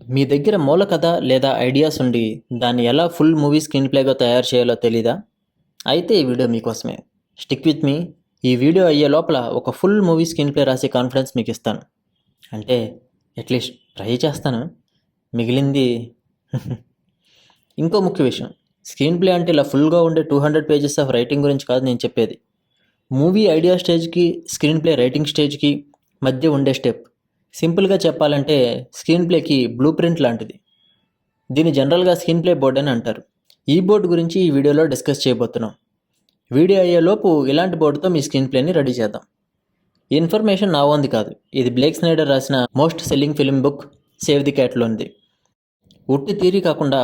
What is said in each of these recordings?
మీ దగ్గర మూల కథ లేదా ఐడియాస్ ఉండి దాన్ని ఎలా ఫుల్ మూవీ స్క్రీన్ ప్లేగా తయారు చేయాలో తెలీదా? అయితే ఈ వీడియో మీకోసమే. Stick with me. ఈ వీడియో అయ్యే లోపల ఒక ఫుల్ మూవీ స్క్రీన్ ప్లే రాసే కాన్ఫిడెన్స్ మీకు ఇస్తాను. అంటే అట్లీస్ట్ ట్రై చేస్తాను. మిగిలింది ఇంకో ముఖ్య విషయం, స్క్రీన్ ప్లే అంటే ఇలా ఫుల్గా ఉండే 200 పేజెస్ ఆఫ్ రైటింగ్ గురించి కాదు నేను చెప్పేది. మూవీ ఐడియా స్టేజ్కి స్క్రీన్ ప్లే రైటింగ్ స్టేజ్కి మధ్య ఉండే స్టెప్. సింపుల్గా చెప్పాలంటే స్క్రీన్ ప్లేకి బ్లూ ప్రింట్ లాంటిది. దీన్ని జనరల్గా స్క్రీన్ ప్లే బోర్డ్ అని అంటారు. ఈ బోర్డు గురించి ఈ వీడియోలో డిస్కస్ చేయబోతున్నాం. వీడియో అయ్యేలోపు ఇలాంటి బోర్డుతో మీ స్క్రీన్ ప్లేని రెడీ చేద్దాం. ఈ ఇన్ఫర్మేషన్ నా ఓన్ది కాదు, ఇది బ్లేక్ స్నైడర్ రాసిన most selling film book save the క్యాట్లోనిది. ఉట్టి థియరీ కాకుండా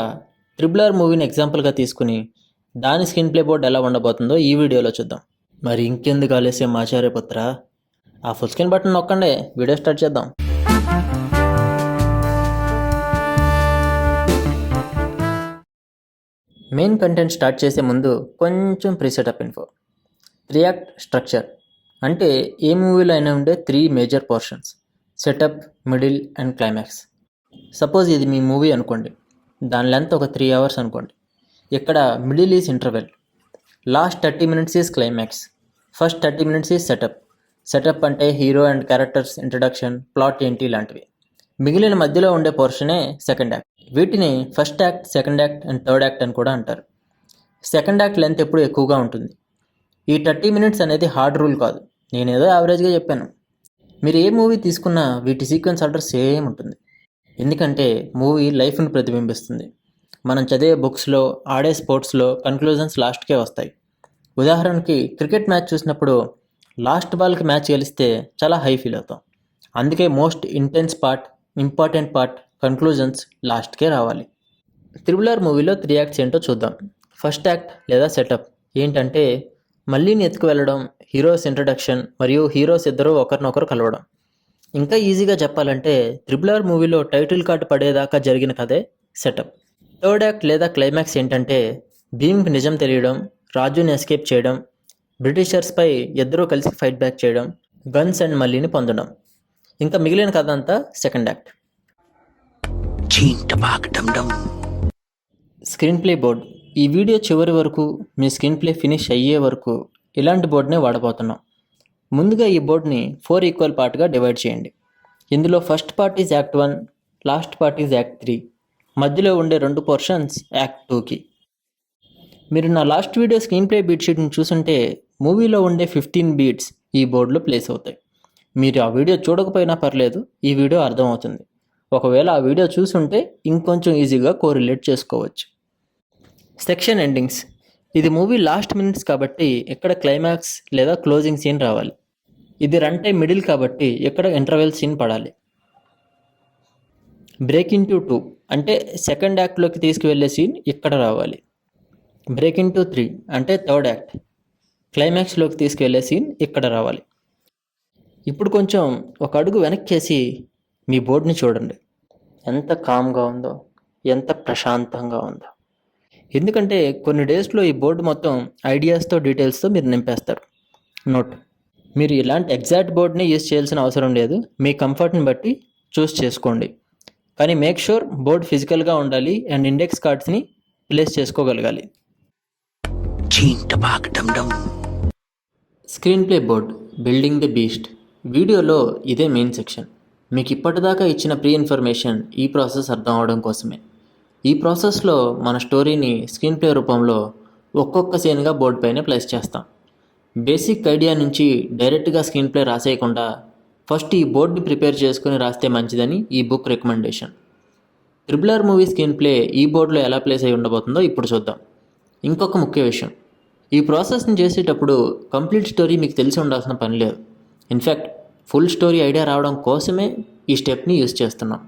RRR మూవీని ఎగ్జాంపుల్గా తీసుకుని దాని స్క్రీన్ ప్లే బోర్డు ఎలా ఉండబోతుందో ఈ వీడియోలో చూద్దాం. మరి ఇంకెందుకు ఆలస్యం ఆచార్యపుత్ర, ఆ ఫుల్ స్క్రీన్ బటన్ నొక్కండి, వీడియో స్టార్ట్ చేద్దాం. మెయిన్ కంటెంట్ స్టార్ట్ చేసే ముందు కొంచెం ప్రీసెటప్ ఇన్ఫో. 3 యాక్ట్ స్ట్రక్చర్ అంటే ఏ మూవీలో అయినా ఉండే 3 major portions: setup, middle and climax. Suppose ఇది మీ మూవీ అనుకోండి, దాని లెంత్ ఒక 3 hours అనుకోండి. ఇక్కడ middle is interval, last 30 minutes is climax, first 30 minutes is setup. Setup అంటే hero and characters introduction, plot ఏంటి లాంటివి. మిగిలిన మధ్యలో ఉండే పోర్షనే సెకండ్ యాక్ట్. వీటిని first act, second act and third act అని కూడా అంటారు. సెకండ్ యాక్ట్ లెంత్ ఎప్పుడు ఎక్కువగా ఉంటుంది. ఈ 30 minutes అనేది హార్డ్ రూల్ కాదు, నేనేదో యావరేజ్గా చెప్పాను. మీరు ఏ మూవీ తీసుకున్నా వీటి సీక్వెన్స్ ఆర్డర్ సేమ్ ఉంటుంది. ఎందుకంటే మూవీ లైఫ్ను ప్రతిబింబిస్తుంది. మనం చదివే బుక్స్లో, ఆడే స్పోర్ట్స్లో కన్క్లూజన్స్ లాస్ట్కే వస్తాయి. ఉదాహరణకి క్రికెట్ మ్యాచ్ చూసినప్పుడు లాస్ట్ బాల్కి మ్యాచ్ గెలిస్తే చాలా హై ఫీల్ అవుతాం. అందుకే మోస్ట్ ఇంపార్టెంట్ పార్ట్ కన్క్లూజన్స్ లాస్ట్కే రావాలి. RRR మూవీలో 3 యాక్ట్స్ ఏంటో చూద్దాం. ఫస్ట్ యాక్ట్ లేదా సెటప్ ఏంటంటే మళ్ళీని ఎత్తుకు వెళ్ళడం, హీరోస్ ఇంట్రడక్షన్ మరియు హీరోస్ ఇద్దరు ఒకరినొకరు కలవడం. ఇంకా ఈజీగా చెప్పాలంటే RRR మూవీలో టైటిల్ కార్డు పడేదాకా జరిగిన కథే సెటప్. థర్డ్ యాక్ట్ లేదా క్లైమాక్స్ ఏంటంటే భీమ్కి నిజం తెలియడం, రాజుని ఎస్కేప్ చేయడం, బ్రిటిషర్స్పై ఇద్దరూ కలిసి ఫైట్ బ్యాక్ చేయడం, గన్స్ అండ్ మళ్ళీని పొందడం. ఇంకా మిగిలిన కథ అంతా second act. Screen play board. ఈ వీడియో చివరి వరకు మీ స్క్రీన్ ప్లే ఫినిష్ అయ్యే వరకు ఇలాంటి బోర్డునే వాడబోతున్నాం. ముందుగా ఈ బోర్డ్ని 4 ఈక్వల్ పార్ట్గా డివైడ్ చేయండి. ఇందులో first part is act 1, last part is act 3, మధ్యలో ఉండే 2 పోర్షన్స్ యాక్ట్ 2కి. మీరు నా last video screen play beat షీట్ని చూసుంటే మూవీలో ఉండే 15 బీట్స్ ఈ బోర్డులో ప్లేస్ అవుతాయి. మీరు ఆ వీడియో చూడకపోయినా పర్లేదు, ఈ వీడియో అర్థమవుతుంది. ఒకవేళ ఆ వీడియో చూసుంటే ఇంకొంచెం ఈజీగా కోరిలేట్ చేసుకోవచ్చు. Section endings. ఇది మూవీ లాస్ట్ మినిట్స్ కాబట్టి ఇక్కడ క్లైమాక్స్ లేదా క్లోజింగ్ సీన్ రావాలి. ఇది రన్ టైం మిడిల్ కాబట్టి ఇక్కడ ఇంటర్వెల్ సీన్ పడాలి. బ్రేక్ ఇంటూ 2 అంటే సెకండ్ యాక్ట్లోకి తీసుకువెళ్ళే సీన్ ఇక్కడ రావాలి. బ్రేక్ ఇంటూ 3 అంటే థర్డ్ యాక్ట్, క్లైమాక్స్లోకి తీసుకువెళ్ళే సీన్ ఇక్కడ రావాలి. ఇప్పుడు కొంచెం ఒక అడుగు వెనక్కేసి మీ బోర్డుని చూడండి. ఎంత కామ్గా ఉందో, ఎంత ప్రశాంతంగా ఉందో. ఎందుకంటే కొన్ని డేస్లో ఈ బోర్డు మొత్తం ఐడియాస్తో, డీటెయిల్స్తో మీరు నింపేస్తారు. నోట్: మీరు ఇలాంటి ఎగ్జాక్ట్ బోర్డ్ని యూజ్ చేయాల్సిన అవసరం లేదు, మీ కంఫర్ట్ని బట్టి చూస్ చేసుకోండి. కానీ మేక్ షూర్ బోర్డ్ ఫిజికల్గా ఉండాలి అండ్ ఇండెక్స్ కార్డ్స్ని ప్లేస్ చేసుకోగలగాలి. Screen play board building the beast. వీడియోలో ఇదే మెయిన్ సెక్షన్. మీకు ఇప్పటిదాకా ఇచ్చిన ప్రీ ఇన్ఫర్మేషన్ ఈ ప్రాసెస్ అర్థం అవడం కోసమే. ఈ ప్రాసెస్లో మన స్టోరీని స్క్రీన్ ప్లే రూపంలో ఒక్కొక్క సీన్గా బోర్డు పైన ప్లేస్ చేస్తాం. బేసిక్ ఐడియా నుంచి డైరెక్ట్గా స్క్రీన్ ప్లే రాసేయకుండా ఫస్ట్ ఈ బోర్డుని ప్రిపేర్ చేసుకుని రాస్తే మంచిదని ఈ book recommendation. RRR movie screen play ఈ బోర్డులో ఎలా ప్లేస్ అయి ఉండబోతుందో ఇప్పుడు చూద్దాం. ఇంకొక ముఖ్య విషయం, ఈ ప్రాసెస్ని చేసేటప్పుడు కంప్లీట్ స్టోరీ మీకు తెలిసి ఉండాల్సిన పని లేదు. ఇన్ఫ్యాక్ట్ ఫుల్ స్టోరీ ఐడియా రావడం కోసమే ఈ స్టెప్ని యూజ్ చేస్తున్నాం.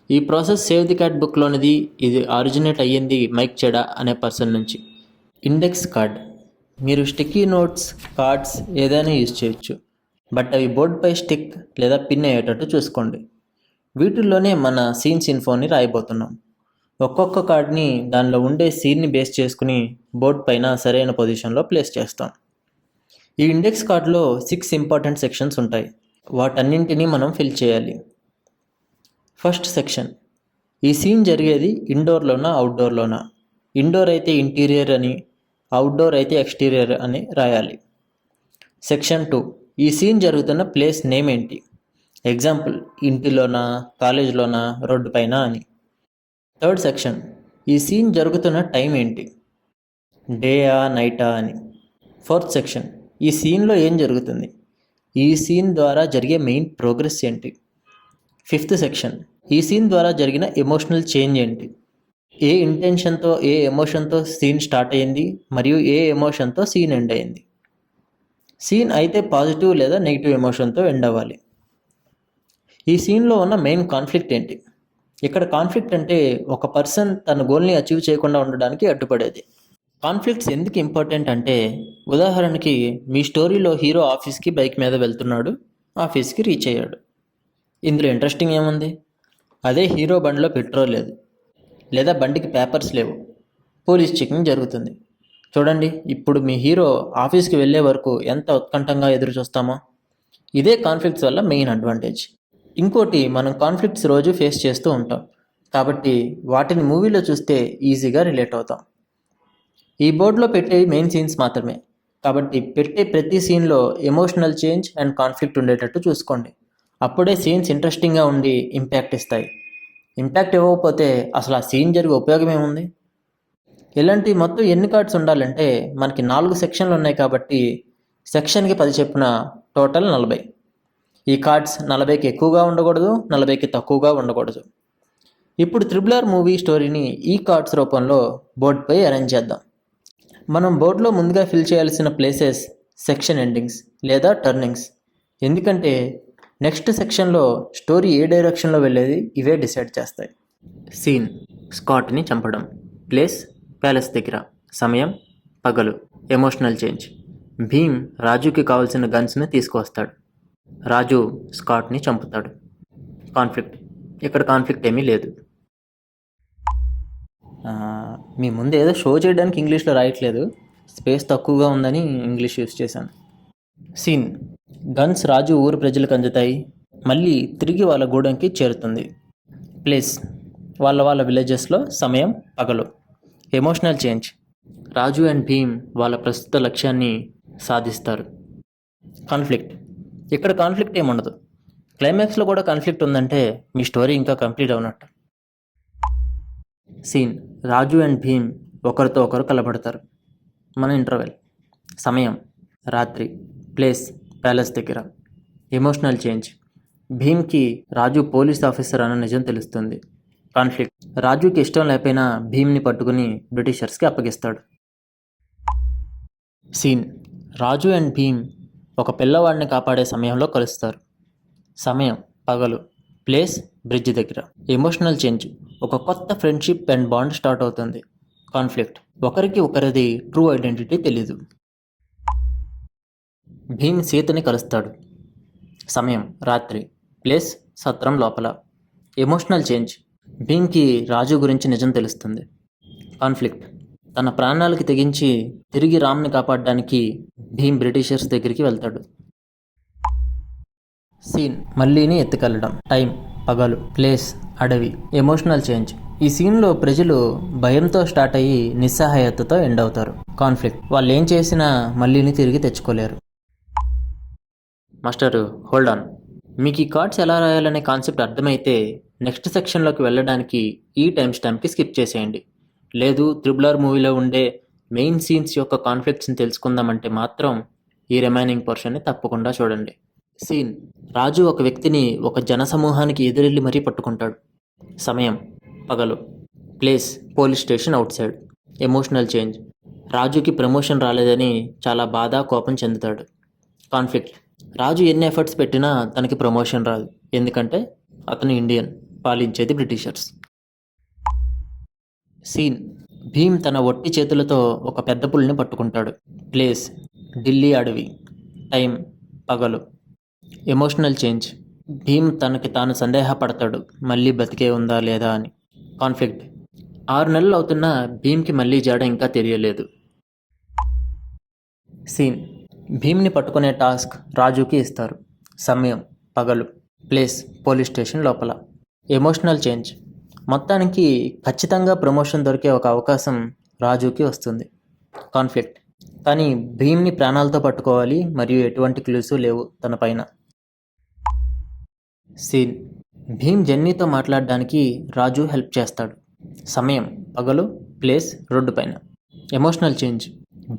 ఈ ప్రాసెస్ సేవ్ ది క్యాట్ బుక్లోనిది. ఇది ఆరిజినేట్ అయ్యింది మైక్ చెడా అనే పర్సన్ నుంచి. Index card. మీరు స్టిక్కీ నోట్స్, కార్డ్స్ ఏదైనా యూజ్ చేయొచ్చు, బట్ అవి బోర్డుపై స్టిక్ లేదా పిన్ అయ్యేటట్టు చూసుకోండి. వీటిల్లోనే మన సీన్స్ ఇన్ఫోని రాయబోతున్నాం. ఒక్కొక్క కార్డ్ని దానిలో ఉండే సీన్ని బేస్ చేసుకుని బోర్డు పైన సరైన పొజిషన్లో ప్లేస్ చేస్తాం. ఈ ఇండెక్స్ కార్డులో 6 ఇంపార్టెంట్ సెక్షన్స్ ఉంటాయి. వాటన్నింటినీ మనం ఫిల్ చేయాలి. ఫస్ట్ సెక్షన్ ఈ సీన్ జరిగేది ఇండోర్లోనా అవుట్డోర్లోనా? ఇండోర్ అయితే ఇంటీరియర్ అని, అవుట్డోర్ అయితే ఎక్స్టీరియర్ అని రాయాలి. సెక్షన్ 2, ఈ సీన్ జరుగుతున్న ప్లేస్ నేమ్ ఏంటి? ఎగ్జాంపుల్, ఇంటిలోనా, కాలేజ్లోనా, రోడ్డు పైన అని. థర్డ్ సెక్షన్, ఈ సీన్ జరుగుతున్న టైం ఏంటి? డేయా నైటా అని. ఫోర్త్ సెక్షన్, ఈ సీన్లో ఏం జరుగుతుంది? ఈ సీన్ ద్వారా జరిగే మెయిన్ ప్రోగ్రెస్ ఏంటి? ఫిఫ్త్ సెక్షన్, ఈ సీన్ ద్వారా జరిగిన ఎమోషనల్ చేంజ్ ఏంటి? ఏ ఇంటెన్షన్తో, ఏ ఎమోషన్తో సీన్ స్టార్ట్ అయ్యింది మరియు ఏ ఎమోషన్తో సీన్ ఎండ్ అయింది? సీన్ అయితే పాజిటివ్ లేదా నెగిటివ్ ఎమోషన్తో ఎండ్ అవ్వాలి. ఈ సీన్లో ఉన్న మెయిన్ కాన్ఫ్లిక్ట్ ఏంటి? ఇక్కడ కాన్ఫ్లిక్ట్ అంటే ఒక పర్సన్ తన గోల్ని అచీవ్ చేయకుండా ఉండడానికి అడ్డుపడేది. కాన్ఫ్లిక్ట్స్ ఎందుకు ఇంపార్టెంట్ అంటే, ఉదాహరణకి మీ స్టోరీలో హీరో ఆఫీస్కి బైక్ మీద వెళ్తున్నాడు, ఆఫీస్కి రీచ్ అయ్యాడు. ఇందులో ఇంట్రెస్టింగ్ ఏముంది? అదే హీరో బండిలో పెట్రోల్ లేదు, లేదా బండికి పేపర్స్ లేవు, పోలీస్ చెకింగ్ జరుగుతుంది. చూడండి, ఇప్పుడు మీ హీరో ఆఫీస్కి వెళ్ళే వరకు ఎంత ఉత్కంఠంగా ఎదురు చూస్తామో. ఇదే కాన్ఫ్లిక్ట్స్ వల్ల మెయిన్ అడ్వాంటేజ్. ఇంకోటి, మనం కాన్ఫ్లిక్ట్స్ రోజు ఫేస్ చేస్తూ ఉంటాం కాబట్టి వాటిని మూవీలో చూస్తే ఈజీగా రిలేట్ అవుతాం. ఈ బోర్డులో పెట్టేవి మెయిన్ సీన్స్ మాత్రమే కాబట్టి పెట్టే ప్రతి సీన్లో ఎమోషనల్ చేంజ్ అండ్ కాన్ఫ్లిక్ట్ ఉండేటట్టు చూసుకోండి. అప్పుడే సీన్స్ ఇంట్రెస్టింగ్గా ఉండి ఇంపాక్ట్ ఇస్తాయి. ఇంపాక్ట్ ఇవ్వకపోతే అసలు ఆ సీన్ జరిగే ఉపయోగం ఏముంది? ఇలాంటి మొత్తం ఎన్ని కార్డ్స్ ఉండాలంటే మనకి 4 సెక్షన్లు ఉన్నాయి కాబట్టి సెక్షన్కి 10 చొప్పున టోటల్ 40. ఈ కార్డ్స్ 40కి ఎక్కువగా ఉండకూడదు, 40కి తక్కువగా ఉండకూడదు. ఇప్పుడు RRR మూవీ స్టోరీని ఈ కార్డ్స్ రూపంలో బోర్డుపై అరేంజ్ చేద్దాం. మనం బోర్డులో ముందుగా ఫిల్ చేయాల్సిన ప్లేసెస్ సెక్షన్ ఎండింగ్స్ లేదా టర్నింగ్స్. ఎందుకంటే నెక్స్ట్ సెక్షన్లో స్టోరీ ఏ డైరెక్షన్లో వెళ్ళేది ఇవే డిసైడ్ చేస్తాయి. సీన్, స్కాట్ని చంపడం. ప్లేస్, ప్యాలెస్ దగ్గర. సమయం, పగలు. ఎమోషనల్ చేంజ్, భీమ్ రాజుకి కావాల్సిన గన్స్ని తీసుకువస్తాడు. రాజు స్కాట్ని చంపుతాడు. కాన్ఫ్లిక్ట్, ఇక్కడ కాన్ఫ్లిక్ట్ ఏమీ లేదు. మీ ముందు ఏదో షో చేయడానికి ఇంగ్లీష్లో రాయట్లేదు, స్పేస్ తక్కువగా ఉందని ఇంగ్లీష్ యూస్ చేశాను. సీన్, గన్స్ రాజు ఊరు ప్రజలకు అందుతాయి, మళ్ళీ తిరిగి వాళ్ళ గూడెంకి చేరుతుంది. ప్లేస్, వాళ్ళ విలేజెస్లో. సమయం, పగలు. Emotional change, Raju and Bheem వాళ్ళ ప్రస్తుత లక్ష్యాన్ని సాధిస్తారు. కాన్ఫ్లిక్ట్, ఇక్కడ కాన్ఫ్లిక్ట్ ఏముండదు. క్లైమాక్స్లో కూడా కాన్ఫ్లిక్ట్ ఉందంటే మీ స్టోరీ ఇంకా కంప్లీట్ అవునట్టు. సీన్, రాజు అండ్ భీమ్ ఒకరితో ఒకరు కలబడతారు. మన ఇంటర్వెల్. సమయం, రాత్రి. ప్లేస్, ప్యాలెస్ దగ్గర. ఎమోషనల్ చేంజ్, భీమ్కి రాజు పోలీస్ ఆఫీసర్ అన్న నిజం తెలుస్తుంది. కాన్ఫ్లిక్ట్, రాజుకి ఇష్టం లేకపోయినా భీమ్ని పట్టుకుని బ్రిటిషర్స్కి అప్పగిస్తాడు. సీన్, రాజు అండ్ భీమ్ ఒక పిల్లవాడిని కాపాడే సమయంలో కలుస్తారు. సమయం, పగలు. ప్లేస్, బ్రిడ్జ్ దగ్గర. ఎమోషనల్ చేంజ్, ఒక కొత్త ఫ్రెండ్షిప్ అండ్ బాండ్ స్టార్ట్ అవుతుంది. కాన్ఫ్లిక్ట్, ఒకరికి ఒకరిది ట్రూ ఐడెంటిటీ తెలీదు. భీమ్ సీతని కలుస్తాడు. సమయం, రాత్రి. ప్లేస్, సత్రం లోపల. ఎమోషనల్ చేంజ్, భీమ్కి రాజు గురించి నిజం తెలుస్తుంది. కాన్ఫ్లిక్ట్, తన ప్రాణాలకి తెగించి తిరిగి రామ్ని కాపాడడానికి భీమ్ బ్రిటిషర్స్ దగ్గరికి వెళ్తాడు. సీన్, మళ్ళీని ఎత్తుకెళ్ళడం. టైం, పగలు. ప్లేస్, అడవి. ఎమోషనల్ చేంజ్, ఈ సీన్లో ప్రజలు భయంతో స్టార్ట్ అయ్యి నిస్సహాయతతో ఎండ్ అవుతారు. కాన్ఫ్లిక్ట్, వాళ్ళు ఏం చేసినా మళ్ళీని తిరిగి తెచ్చుకోలేరు. Master, hold on. మీకు ఈ కార్డ్స్ ఎలా రాయాలనే కాన్సెప్ట్ అర్థమైతే నెక్స్ట్ సెక్షన్లోకి వెళ్ళడానికి ఈ టైం స్టాంప్కి స్కిప్ చేసేయండి. లేదు, RRR మూవీలో ఉండే మెయిన్ సీన్స్ యొక్క కాన్ఫ్లిక్ట్స్ని తెలుసుకుందామంటే మాత్రం ఈ రిమైనింగ్ పోర్షన్ని తప్పకుండా చూడండి. సీన్, రాజు ఒక వ్యక్తిని ఒక జనసమూహానికి ఎదురెళ్ళి మరీ పట్టుకుంటాడు. సమయం, పగలు. Place, police station out side. Emotional change, రాజుకి ప్రమోషన్ రాలేదని చాలా బాధ, కోపం చెందుతాడు. కాన్ఫ్లిక్ట్, రాజు ఎన్ని ఎఫర్ట్స్ పెట్టినా తనకి ప్రమోషన్ రాదు, ఎందుకంటే అతను ఇండియన్, పాలించేది బ్రిటిషర్స్. సీన్, భీమ్ తన ఒట్టి చేతులతో ఒక పెద్ద పులిని పట్టుకుంటాడు. ప్లేస్, ఢిల్లీ అడవి. టైం, పగలు. ఎమోషనల్ చేంజ్, భీమ్ తనకి తాను సందేహపడతాడు, మళ్ళీ బతికే ఉందా లేదా అని. కాన్ఫ్లిక్ట్, 6 నెలలు అవుతున్నా భీమ్కి మళ్ళీ జాడ ఇంకా తెలియలేదు. సీన్, భీమ్ని పట్టుకునే టాస్క్ రాజుకి ఇస్తారు. సమయం, పగలు. ప్లేస్, పోలీస్ స్టేషన్ లోపల. ఎమోషనల్ చేంజ్, మొత్తానికి ఖచ్చితంగా ప్రమోషన్ దొరికే ఒక అవకాశం రాజుకి వస్తుంది. కాన్ఫ్లిక్ట్. కానీ భీమ్ని ప్రాణాలతో పట్టుకోవాలి మరియు ఎటువంటి క్లూస్ లేవు తన పైన. సీన్. భీమ్ జెన్నీతో మాట్లాడడానికి రాజు హెల్ప్ చేస్తాడు. సమయం పగలు, ప్లేస్ రోడ్డు పైన. Emotional change.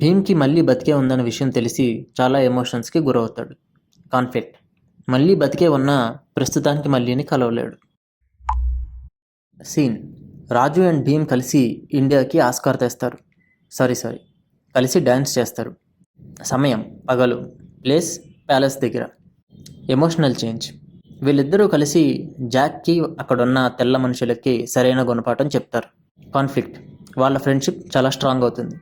భీమ్కి మళ్ళీ బతికే ఉందన్న విషయం తెలిసి చాలా ఎమోషన్స్కి గురవుతాడు. కాన్ఫ్లిక్ట్. మళ్ళీ బతికే ఉన్నా ప్రస్తుతానికి మళ్ళీని కలవలేడు. సీన్. రాజు అండ్ భీమ్ కలిసి ఇండియాకి ఆస్కార్ తెస్తారు. సారీ కలిసి డ్యాన్స్ చేస్తారు. సమయం పగలు, ప్లేస్ ప్యాలెస్ దగ్గర. Emotional change. వీళ్ళిద్దరూ కలిసి జాక్కి అక్కడున్న తెల్ల మనుషులకి సరైన గుణపాఠం చెప్తారు. కాన్ఫ్లిక్ట్. వాళ్ళ ఫ్రెండ్షిప్ చాలా స్ట్రాంగ్ అవుతుంది.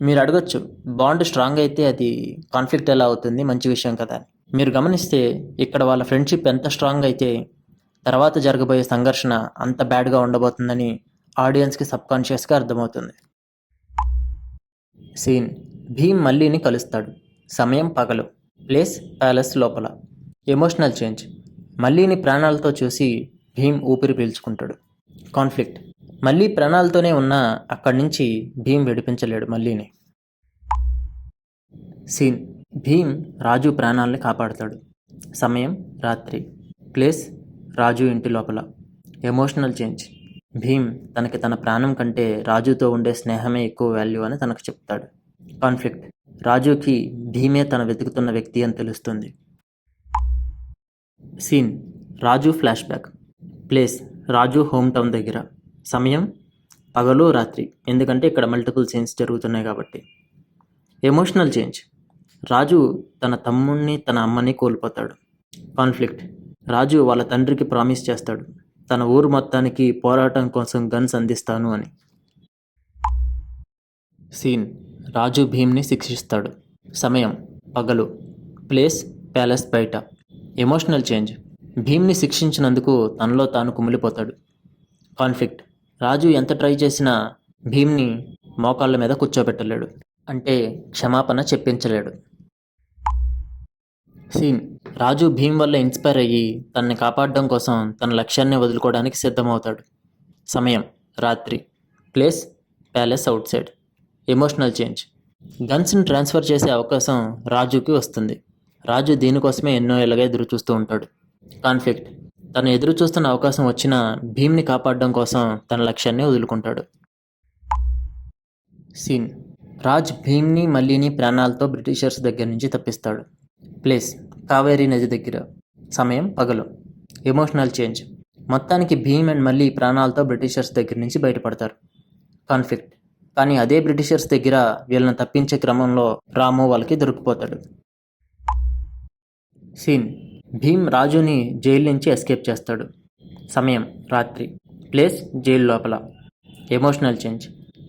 మీరు అడగొచ్చు, బాండ్ స్ట్రాంగ్ అయితే అది కాన్ఫ్లిక్ట్ ఎలా అవుతుంది, మంచి విషయం కదా అని. మీరు గమనిస్తే ఇక్కడ వాళ్ళ ఫ్రెండ్షిప్ ఎంత స్ట్రాంగ్ అయితే తర్వాత జరగబోయే సంఘర్షణ అంత బ్యాడ్గా ఉండబోతుందని ఆడియన్స్కి సబ్కాన్షియస్గా అర్థమవుతుంది. సీన్. భీమ్ మళ్ళీని కలుస్తాడు. సమయం పగలు, ప్లేస్ ప్యాలెస్ లోపల. Emotional change. మళ్ళీని ప్రాణాలతో చూసి భీమ్ ఊపిరి పీల్చుకుంటాడు. కాన్ఫ్లిక్ట్. మళ్ళీ ప్రాణాలతోనే ఉన్నా అక్కడి నుంచి భీమ్ విడిపించలేడు మళ్ళీని. సీన్. భీమ్ రాజు ప్రాణాలని కాపాడుతాడు. సమయం రాత్రి, ప్లేస్ రాజు ఇంటి లోపల. Emotional change. భీమ్ తనకి తన ప్రాణం కంటే రాజుతో ఉండే స్నేహమే ఎక్కువ వాల్యూ అని తనకు చెప్తాడు. కాన్ఫ్లిక్ట్. రాజుకి భీమే తన వెతుకుతున్న వ్యక్తి అని తెలుస్తుంది. సీన్. రాజు ఫ్లాష్ బ్యాక్. ప్లేస్ రాజు హోమ్ టౌన్ దగ్గర. సమయం పగలు రాత్రి, ఎందుకంటే ఇక్కడ మల్టిపుల్ సీన్స్ జరుగుతున్నాయి కాబట్టి. Emotional change. రాజు తన తమ్ముణ్ణి తన అమ్మని కోల్పోతాడు. కాన్ఫ్లిక్ట్. రాజు వాళ్ళ తండ్రికి ప్రామిస్ చేస్తాడు, తన ఊరు మొత్తానికి పోరాటం కోసం గన్స్ అందిస్తాను అని. సీన్. రాజు భీమ్ని శిక్షిస్తాడు. సమయం పగలు, ప్లేస్ ప్యాలెస్ బయట. Emotional change. భీమ్ని శిక్షించినందుకు తనలో తాను కుమిలిపోతాడు. కాన్ఫ్లిక్ట్. రాజు ఎంత ట్రై చేసినా భీమ్ని మోకాళ్ళ మీద కూర్చోబెట్టలేడు, అంటే క్షమాపణ చెప్పించలేడు. సీన్. రాజు భీమ్ వల్ల ఇన్స్పైర్ అయ్యి తనని కాపాడడం కోసం తన లక్ష్యాన్ని వదులుకోవడానికి సిద్ధమవుతాడు. సమయం రాత్రి, place palace outside. Emotional change. గన్స్ని ట్రాన్స్ఫర్ చేసే అవకాశం రాజుకి వస్తుంది. రాజు దీనికోసమే ఎన్నో ఏళ్ళగా ఎదురు చూస్తూ ఉంటాడు. కాన్ఫ్లిక్ట్. తను ఎదురు చూస్తున్న అవకాశం వచ్చినా భీమ్ని కాపాడడం కోసం తన లక్ష్యాన్ని వదులుకుంటాడు. సీన్. రాజ్ భీమ్ని మళ్ళీని ప్రాణాలతో బ్రిటిషర్స్ దగ్గర నుంచి తప్పిస్తాడు. ప్లేస్ కావేరీ నది దగ్గర. సమయం పగలు. Emotional change. మొత్తానికి భీమ్ అండ్ మళ్ళీ ప్రాణాలతో బ్రిటిషర్స్ దగ్గర నుంచి బయటపడతారు. కాన్ఫ్లిక్ట్. కానీ అదే బ్రిటిషర్స్ దగ్గర వీళ్ళని తప్పించే క్రమంలో రాము వాళ్ళకి దొరికిపోతాడు. సీన్. భీమ్ రాజుని జైలు నుంచి ఎస్కేప్ చేస్తాడు. సమయం రాత్రి, ప్లేస్ జైలు లోపల. Emotional change.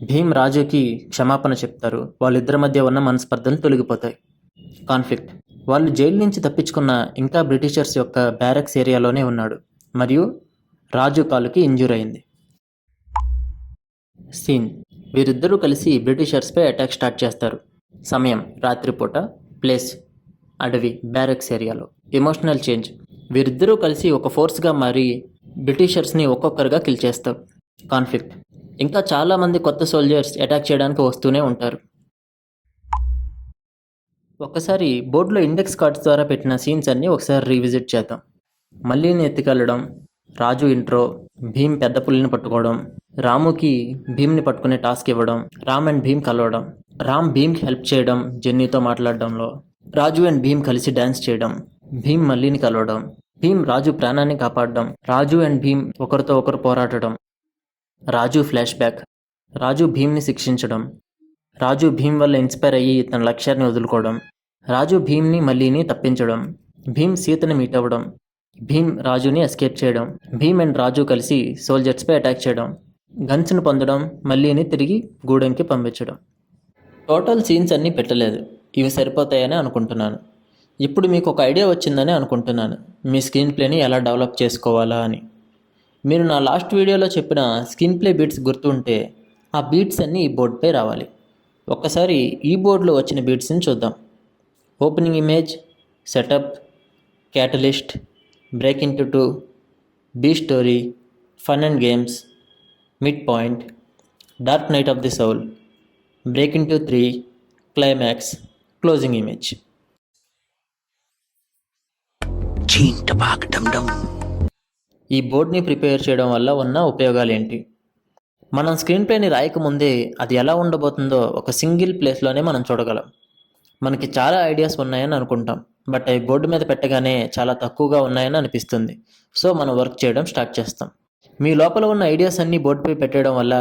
భీమ్ రాజుకి క్షమాపణ చెప్తారు. వాళ్ళిద్దరి మధ్య ఉన్న మనస్పర్ధలు తొలగిపోతాయి. కాన్ఫ్లిక్ట్. వాళ్ళు జైలు నుంచి తప్పించుకున్న ఇంకా బ్రిటిషర్స్ యొక్క బ్యారక్స్ ఏరియాలోనే ఉన్నాడు మరియు రాజు కాలుకి ఇంజ్యూర్ అయింది. సీన్. వీరిద్దరూ కలిసి బ్రిటిషర్స్పై అటాక్ స్టార్ట్ చేస్తారు. సమయం రాత్రిపూట, ప్లేస్ అడవి బ్యారక్స్ ఏరియాలో. Emotional change. వీరిద్దరూ కలిసి ఒక ఫోర్స్గా మారి బ్రిటిషర్స్ని ఒక్కొక్కరుగా కిల్ చేస్తారు. కాన్ఫ్లిక్ట్. ఇంకా చాలామంది కొత్త సోల్జర్స్ అటాక్ చేయడానికి వస్తూనే ఉంటారు. ఒక్కసారి బోర్డులో ఇండెక్స్ కార్డ్స్ ద్వారా పెట్టిన సీన్స్ అన్నీ ఒకసారి రీవిజిట్ చేద్దాం. మళ్ళీని ఎత్తుకెళ్ళడం, రాజు ఇంట్రో, భీమ్ పెద్ద పులిని పట్టుకోవడం, రాముకి భీమ్ని పట్టుకునే టాస్క్ ఇవ్వడం, రామ్ అండ్ భీమ్ కలవడం, రామ్ భీమ్కి హెల్ప్ చేయడం జెన్నీతో మాట్లాడడంలో, రాజు అండ్ భీమ్ కలిసి డ్యాన్స్ చేయడం, భీమ్ మళ్ళీని కలవడం, భీమ్ రాజు ప్రాణాన్ని కాపాడడం, రాజు అండ్ భీమ్ ఒకరితో ఒకరు పోరాడడం, రాజు ఫ్లాష్ బ్యాక్, రాజు భీమ్ని శిక్షించడం, రాజు భీమ్ వల్ల ఇన్స్పైర్ అయ్యి తన లక్ష్యాన్ని వదులుకోవడం, రాజు భీమ్ని మళ్ళీని తప్పించడం, భీమ్ సీతని మీట్ అవ్వడం, భీమ్ రాజుని ఎస్కేప్ చేయడం, భీమ్ అండ్ రాజు కలిసి సోల్జర్స్పై అటాక్ చేయడం, గన్స్ని పొందడం, మళ్ళీని తిరిగి గూడెంకి పంపించడం. టోటల్ సీన్స్ అన్నీ పెట్టలేదు, ఇవి సరిపోతాయని అనుకుంటున్నాను. ఇప్పుడు మీకు ఒక ఐడియా వచ్చిందని అనుకుంటున్నాను మీ స్క్రీన్ ప్లేని ఎలా డెవలప్ చేసుకోవాలా అని. మీరు నా లాస్ట్ వీడియోలో చెప్పిన స్క్రీన్ ప్లే బీట్స్ గుర్తుంటే ఆ బీట్స్ అన్నీ ఈ బోర్డుపై రావాలి. ఒక్కసారి ఈ బోర్డులో వచ్చిన బీట్స్ని చూద్దాం. Opening image, setup, catalyst, break into 2, B story, fun and games, midpoint, dark night of the soul, break into 3, climax, closing image. ఈ బోర్డ్ని ప్రిపేర్ చేయడం వల్ల ఉన్న ఉపయోగాలు ఏంటి? మనం స్క్రీన్ ప్లేని రాయకముందే అది ఎలా ఉండబోతుందో ఒక సింగిల్ ప్లేస్లోనే మనం చూడగలం. మనకి చాలా ఐడియాస్ ఉన్నాయని అనుకుంటాం, బట్ అవి బోర్డు మీద పెట్టగానే చాలా తక్కువగా ఉన్నాయని అనిపిస్తుంది. సో మనం వర్క్ చేయడం స్టార్ట్ చేస్తాం. మీ లోపల ఉన్న ఐడియాస్ అన్నీ బోర్డుపై పెట్టడం వల్ల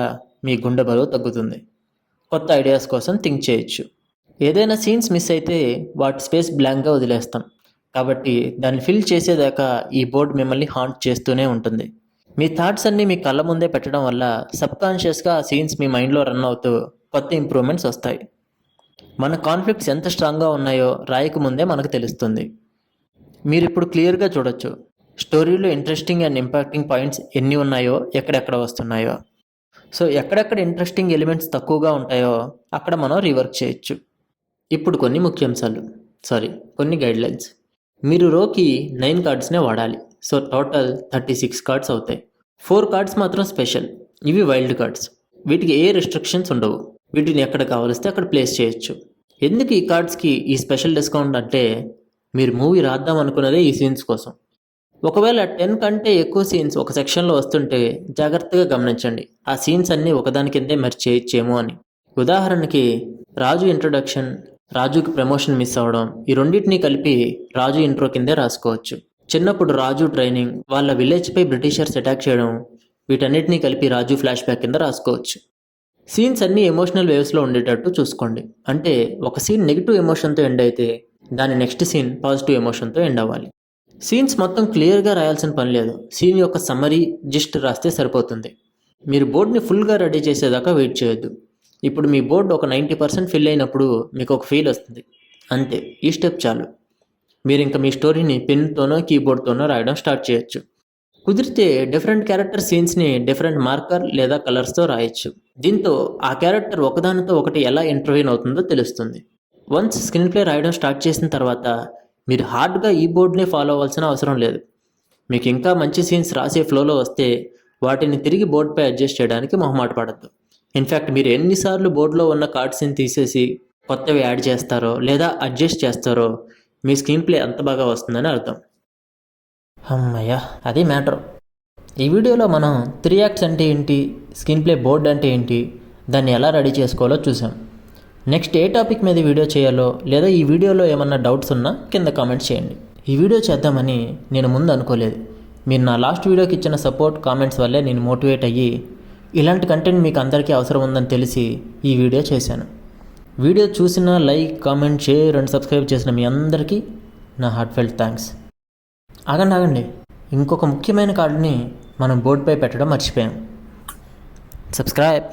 మీ గుండె బరువు తగ్గుతుంది. కొత్త ఐడియాస్ కోసం థింక్ చేయొచ్చు. ఏదైనా సీన్స్ మిస్ అయితే వాటి స్పేస్ బ్లాంక్గా వదిలేస్తాం. కాబట్టి దాన్ని ఫిల్ చేసేదాకా ఈ బోర్డు మిమ్మల్ని హాంట్ చేస్తూనే ఉంటుంది. మీ థాట్స్ అన్నీ మీ కళ్ళ ముందే పెట్టడం వల్ల సబ్కాన్షియస్గా ఆ సీన్స్ మీ మైండ్లో రన్ అవుతూ కొత్త ఇంప్రూవ్మెంట్స్ వస్తాయి. మన కాన్ఫ్లిక్ట్స్ ఎంత స్ట్రాంగ్గా ఉన్నాయో రాయకముందే మనకు తెలుస్తుంది. మీరు ఇప్పుడు క్లియర్గా చూడొచ్చు స్టోరీలో ఇంట్రెస్టింగ్ అండ్ ఇంపాక్టింగ్ పాయింట్స్ ఎన్ని ఉన్నాయో, ఎక్కడెక్కడ వస్తున్నాయో. సో ఎక్కడెక్కడ ఇంట్రెస్టింగ్ ఎలిమెంట్స్ తక్కువగా ఉంటాయో అక్కడ మనం రీవర్క్ చేయొచ్చు. ఇప్పుడు కొన్ని గైడ్లైన్స్. మీరు రోకి 9 కార్డ్స్నే వాడాలి. సో టోటల్ 36 కార్డ్స్ అవుతాయి. 4 కార్డ్స్ మాత్రం స్పెషల్. ఇవి వైల్డ్ కార్డ్స్. వీటికి ఏ రెస్ట్రిక్షన్స్ ఉండవు. వీటిని ఎక్కడ కావలిస్తే అక్కడ ప్లేస్ చేయొచ్చు. ఎందుకు ఈ కార్డ్స్కి ఈ స్పెషల్ డిస్కౌంట్ అంటే, మీరు మూవీ రాద్దాం అనుకున్నదే ఈ సీన్స్ కోసం. ఒకవేళ 10 కంటే ఎక్కువ సీన్స్ ఒక సెక్షన్లో వస్తుంటే జాగ్రత్తగా గమనించండి. ఆ సీన్స్ అన్నీ ఒకదాని కిందే మెర్జ్ చేయొచ్చేమో అని. ఉదాహరణకి రాజు ఇంట్రొడక్షన్, రాజుకి ప్రమోషన్ మిస్ అవ్వడం, ఈ రెండింటినీ కలిపి రాజు ఇంట్రో కిందే రాసుకోవచ్చు. చిన్నప్పుడు రాజు ట్రైనింగ్, వాళ్ళ విలేజ్పై బ్రిటిషర్స్ అటాక్ చేయడం, వీటన్నిటినీ కలిపి రాజు ఫ్లాష్ బ్యాక్ కింద రాసుకోవచ్చు. సీన్స్ అన్నీ ఎమోషనల్ వేవ్స్లో ఉండేటట్టు చూసుకోండి. అంటే ఒక సీన్ నెగిటివ్ ఎమోషన్తో ఎండ్ అయితే దాని నెక్స్ట్ సీన్ పాజిటివ్ ఎమోషన్తో ఎండ్ అవ్వాలి. సీన్స్ మొత్తం క్లియర్గా రాయాల్సిన పని లేదు. సీన్ యొక్క సమ్మరీ జిస్ట్ రాస్తే సరిపోతుంది. మీరు బోర్డ్ని ఫుల్గా రెడీ చేసేదాకా వెయిట్ చేయొద్దు. ఇప్పుడు మీ బోర్డు ఒక 90% ఫిల్ అయినప్పుడు మీకు ఒక ఫీల్ వస్తుంది. అంతే, ఈ స్టెప్ చాలు. మీరు ఇంకా మీ స్టోరీని పెన్తోనో కీబోర్డ్తోనో రాయడం స్టార్ట్ చేయొచ్చు. కుదిరితే డిఫరెంట్ క్యారెక్టర్ సీన్స్ని డిఫరెంట్ మార్కర్ లేదా కలర్స్తో రాయొచ్చు. దీంతో ఆ క్యారెక్టర్ ఒకదానితో ఒకటి ఎలా ఇంటర్వ్యూన్ అవుతుందో తెలుస్తుంది. వన్స్ స్క్రీన్ ప్లే రాయడం స్టార్ట్ చేసిన తర్వాత మీరు హార్డ్గా ఈ బోర్డ్ని ఫాలో అవ్వాల్సిన అవసరం లేదు. మీకు ఇంకా మంచి సీన్స్ రాసే ఫ్లోలో వస్తే వాటిని తిరిగి బోర్డుపై అడ్జస్ట్ చేయడానికి మొహమాట పడద్దు. ఇన్ఫ్యాక్ట్ మీరు ఎన్నిసార్లు బోర్డులో ఉన్న కార్డ్స్ని తీసేసి కొత్తవి యాడ్ చేస్తారో లేదా అడ్జస్ట్ చేస్తారో మీ స్క్రీన్ ప్లే అంత బాగా వస్తుందని అర్థం. అమ్మయ్య, అది మ్యాటర్. ఈ వీడియోలో మనం 3 యాక్ట్స్ అంటే ఏంటి, స్క్రీన్ ప్లే బోర్డ్ అంటే ఏంటి, దాన్ని ఎలా రెడీ చేసుకోవాలో చూసాం. నెక్స్ట్ ఏ టాపిక్ మీద వీడియో చేయాలో లేదా ఈ వీడియోలో ఏమన్నా డౌట్స్ ఉన్నా కింద కామెంట్స్ చేయండి. ఈ వీడియో చేద్దామని నేను ముందు అనుకోలేదు. మీరు నా లాస్ట్ వీడియోకి ఇచ్చిన సపోర్ట్, కామెంట్స్ వల్లే నేను మోటివేట్ అయ్యి ఇలాంటి కంటెంట్ మీకు అందరికీ అవసరం ఉందని తెలిసి ఈ వీడియో చేశాను. వీడియో చూసిన like, comment, share and subscribe చేసిన మీ అందరికీ నా హార్ట్ఫెల్ట్ థ్యాంక్స్. ఆగండి, ఇంకొక ముఖ్యమైన కార్డుని మనం బోర్డుపై పెట్టడం మర్చిపోయాం. సబ్స్క్రైబ్.